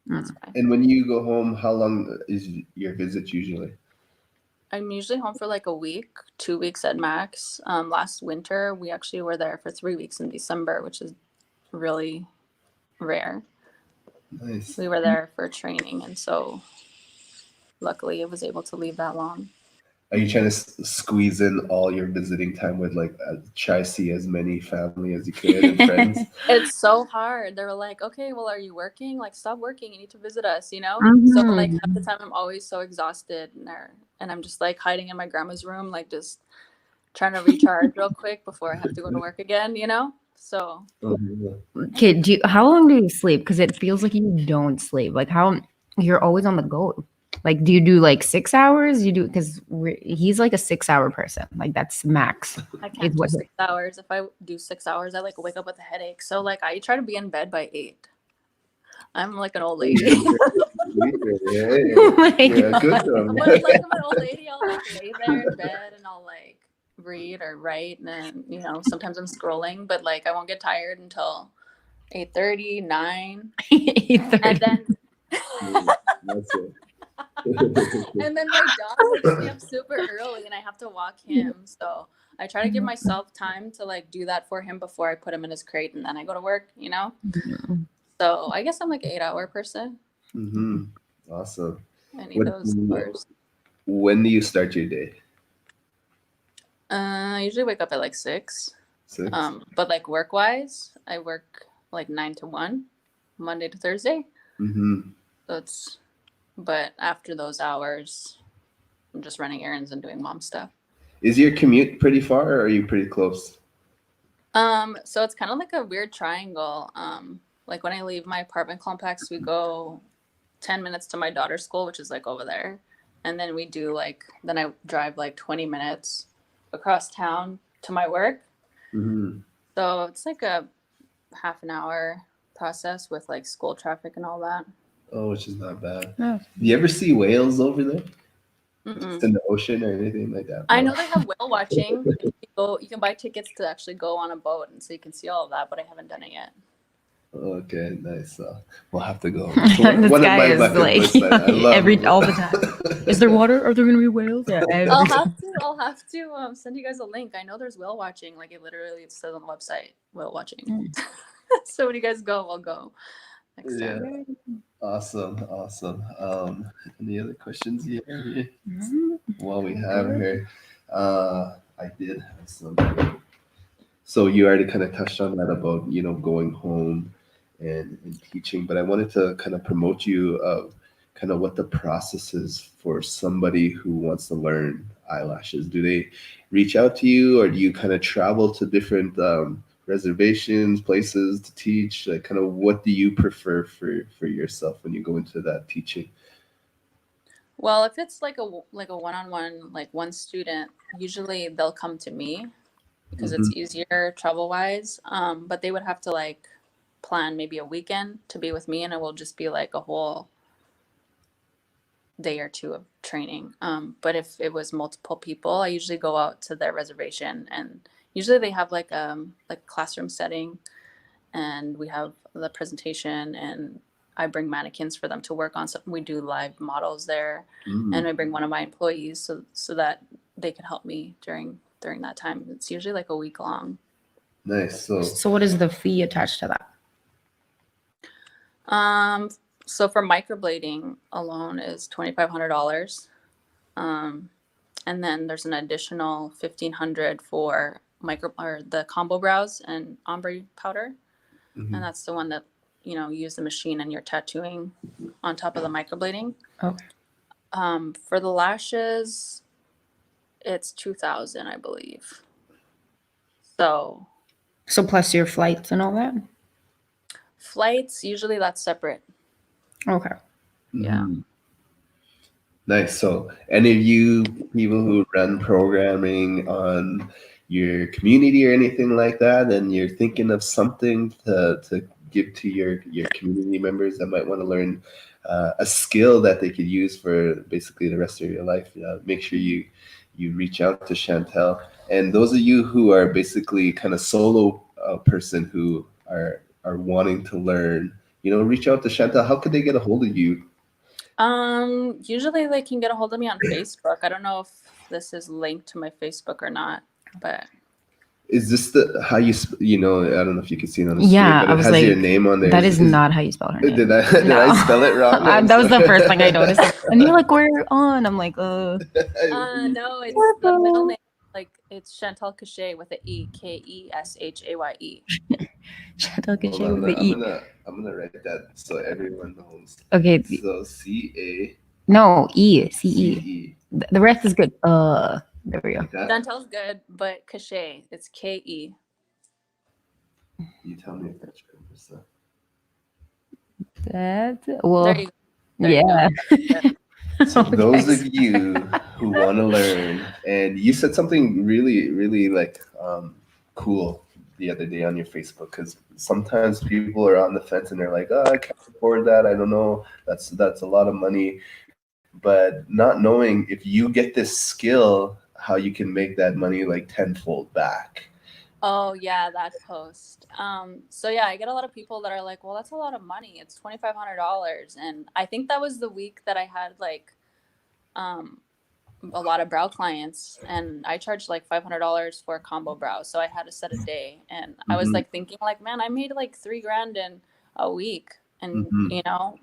That's why. And when you go home, how long is your visit usually? I'm usually home for like a week, 2 weeks at max. Last winter, we actually were there for 3 weeks in December, which is really rare. Nice. We were there for training, and so luckily I was able to leave that long. Are you trying to squeeze in all your visiting time with like try to see as many family as you could and friends? It's so hard. They were like, okay, well, are you working? Like, stop working. You need to visit us, you know? So like half the time I'm always so exhausted and I'm just like hiding in my grandma's room, like just trying to recharge real quick before I have to go to work again, you know? So Okay, how long do you sleep? Because it feels like you don't sleep. Like how you're always on the go. Like, do you do like 6 hours? You do because he's like a 6 hour person. Like that's max. I can't do 6 hours. If I do 6 hours, I like wake up with a headache. So like I try to be in bed by 8. I'm like an old lady. Yeah, Oh my yeah, God. good job. But like I'm an old lady, I'll like lay there in bed and I'll like read or write, and then you know sometimes I'm scrolling, but like I won't get tired until 8:30, 9, 8:30. and then That's it. and then my dog wakes me up super early, and I have to walk him. So I try to give myself time to like do that for him before I put him in his crate, and then I go to work. You know. So I guess I'm like an 8-hour person. Mm-hmm. Awesome. I need those hours. When do you start your day? I usually wake up at like 6. 6? But like work wise, I work like 9 to 1, Monday to Thursday. Mm-hmm. So but after those hours, I'm just running errands and doing mom stuff. Is your commute pretty far, or are you pretty close? So it's kind of like a weird triangle. Like when I leave my apartment complex, we go 10 minutes to my daughter's school, which is like over there. And then then I drive like 20 minutes across town to my work. Mm-hmm. So it's like a half an hour process with like school traffic and all that. Oh, which is not bad. Oh. Do you ever see whales over there? Mm-mm. Just in the ocean or anything like that? I know they have whale watching. You can buy tickets to actually go on a boat, and so you can see all of that, but I haven't done it yet. Okay, nice. We'll have to go. This guy is like all the time. Is there water? Are there going to be whales? Yeah, I'll have to send you guys a link. I know there's whale watching. Like it literally says on the website, whale watching. So when you guys go, I'll go next time. Awesome. Any other questions here? While we have here, I did have some. So you already kind of touched on that about going home and teaching, but I wanted to kind of promote you of kind of what the process is for somebody who wants to learn eyelashes. Do they reach out to you, or do you kind of travel to different reservations, places to teach? Like, kind of what do you prefer for yourself when you go into that teaching? Well, if it's like a one-on-one, like one student, usually they'll come to me because it's easier travel-wise. But they would have to like plan maybe a weekend to be with me, and it will just be like a whole day or 2 of training. But if it was multiple people, I usually go out to their reservation, and usually they have like classroom setting, and we have the presentation, and I bring mannequins for them to work on. So we do live models there, and I bring one of my employees so that they can help me during that time. It's usually like a week long. Nice. So what is the fee attached to that? So for microblading alone is $2,500. And then there's an additional $1,500 for the combo brows and ombre powder. And that's the one that, you use the machine and you're tattooing on top of the microblading. Okay. For the lashes, it's $2,000, I believe. So plus your flights and all that? Flights, usually that's separate. Okay. Yeah. Nice. So any of you people who run programming on, your community or anything like that, and you're thinking of something to give to your community members that might want to learn a skill that they could use for basically the rest of your life, make sure you reach out to Chantelle. And those of you who are basically kind of solo person who are wanting to learn, reach out to Chantelle. How could they get a hold of you? Usually they can get a hold of me on Facebook. I don't know if this is linked to my Facebook or not, but Is this how you I don't know if you can see it on the Yeah, screen, but I it was has like, your name on there. that is not how you spell her name. Did I No. spell it wrong? That was the first thing I noticed. And you're like, we're on. I'm like, no, it's the middle name. Like it's Chantelle Keshaye with an E, Keshaye. Chantelle Hold Keshaye on, with the E. I'm gonna write that so everyone knows. Okay. So CA. No, E, CE. CE. The rest is good. There we go. Like that? Chantelle's good, but Keshaye, it's KE. You tell me if that's good. So. That's well. There you go. There Yeah. You go. So those of you who want to learn, and you said something really, really cool the other day on your Facebook, because sometimes people are on the fence and they're like, "Oh, I can't afford that. I don't know. That's a lot of money." But not knowing if you get this skill, how you can make that money like tenfold back. Oh yeah, that post. So yeah, I get a lot of people that are like, well, that's a lot of money. It's $2,500. And I think that was the week that I had like a lot of brow clients, and I charged like $500 for a combo brow. So I had a set a day, and I was like thinking like, man, I made like $3,000 in a week. And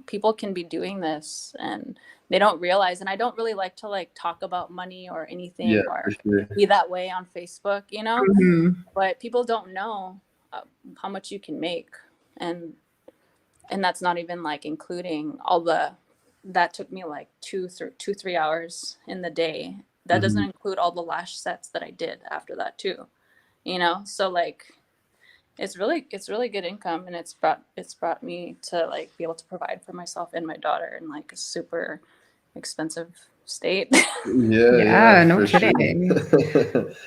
people can be doing this and they don't realize. And I don't really like to like talk about money or anything or be that way on Facebook, but people don't know how much you can make. And that's not even like including all that took me like 3 hours in the day. That doesn't include all the lash sets that I did after that too, so like it's really good income, and it's brought me to like be able to provide for myself and my daughter in like a super expensive state. Yeah, no kidding.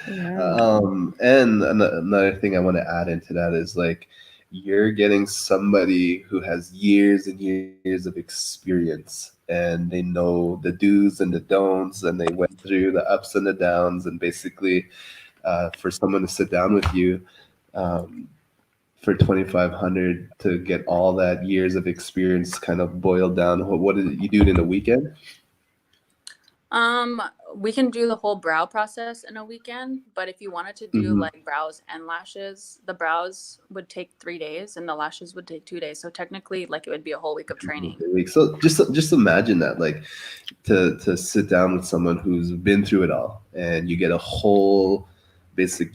Sure. And another thing I want to add into that is like you're getting somebody who has years and years of experience, and they know the do's and the don'ts, and they went through the ups and the downs, and basically for someone to sit down with you for $2,500 to get all that years of experience kind of boiled down. What did you do it in a weekend? We can do the whole brow process in a weekend, but if you wanted to do like brows and lashes, the brows would take 3 days and the lashes would take 2 days. So technically like it would be a whole week of training. So just imagine that, like to sit down with someone who's been through it all, and you get a whole basic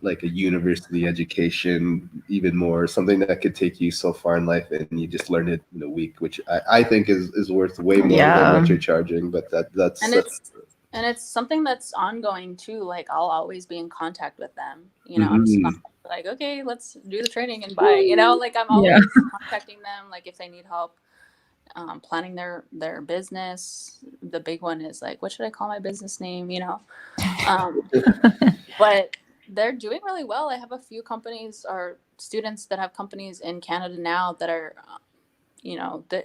like a university education, even more, something that could take you so far in life, and you just learn it in a week, which I think is worth way more than what you're charging. But that's and it's something that's ongoing too. Like I'll always be in contact with them. I'm just not like, okay, let's do the training and bye. Like I'm always contacting them, like if they need help planning their business. The big one is like, what should I call my business name? But they're doing really well. I have a few companies or students that have companies in Canada now that are,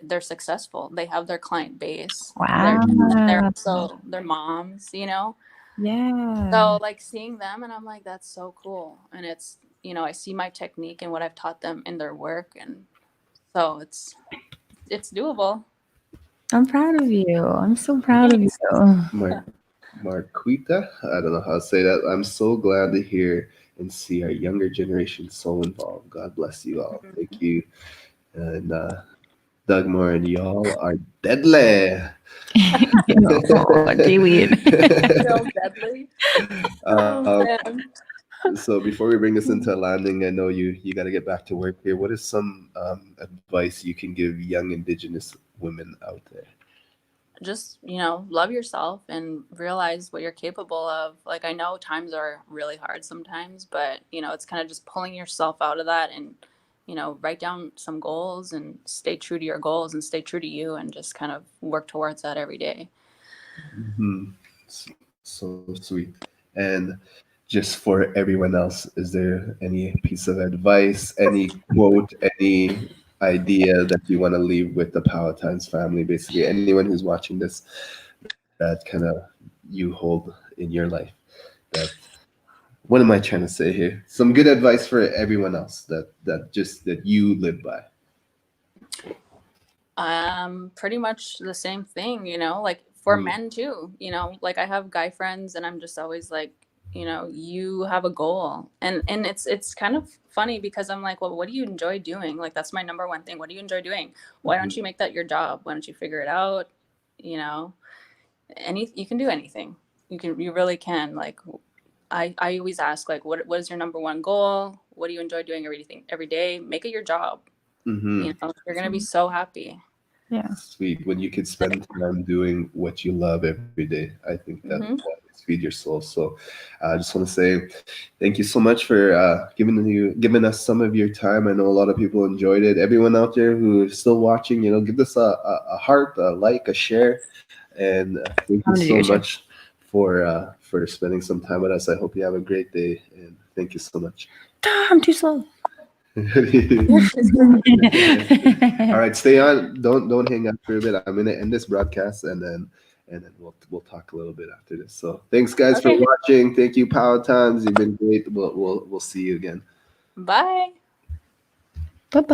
they're successful. They have their client base. Wow. They're also their moms, Yeah. So like seeing them, and I'm like, that's so cool. And it's, I see my technique and what I've taught them in their work, and so it's doable. I'm proud of you. I'm so proud of you. Marquita, I don't know how to say that. I'm so glad to hear and see our younger generation so involved. God bless you all. Thank you. And Dugmore and y'all are deadly. Deadly. So before we bring this into landing, I know you got to get back to work here. What is some advice you can give young Indigenous women out there? Just, love yourself and realize what you're capable of. Like, I know times are really hard sometimes, but, it's kind of just pulling yourself out of that and, write down some goals and stay true to your goals and stay true to you and just kind of work towards that every day. So sweet. And just for everyone else, is there any piece of advice, any quote, any idea that you want to leave with the Power Times family? Basically, anyone who's watching this, that kind of you hold in your life. That what am I trying to say here? Some good advice for everyone else that you live by. Pretty much the same thing, like for Mm. men too, like I have guy friends and I'm just always like, you have a goal. And it's kind of funny because I'm like, well, what do you enjoy doing? Like that's my number one thing. What do you enjoy doing? Why don't you make that your job? Why don't you figure it out? You know, you can do anything. You really can. Like I always ask like what is your number one goal? What do you enjoy doing every day? Make it your job. Mm-hmm. You're gonna be so happy. Yeah. Sweet. When you could spend time doing what you love every day, I think that Mhm. will always feed your soul. So I just want to say thank you so much for giving us some of your time. I know a lot of people enjoyed it. Everyone out there who is still watching, give this a heart, a like, a share. And thank you I'm gonna so do a share. much for spending some time with us. I hope you have a great day. And thank you so much. I'm too slow. All right, stay on. Don't hang up for a bit. I'm gonna end this broadcast and then we'll talk a little bit after this. So thanks guys for Okay. watching. Thank you, Power Times. You've been great. We'll see you again. Bye. Bye bye.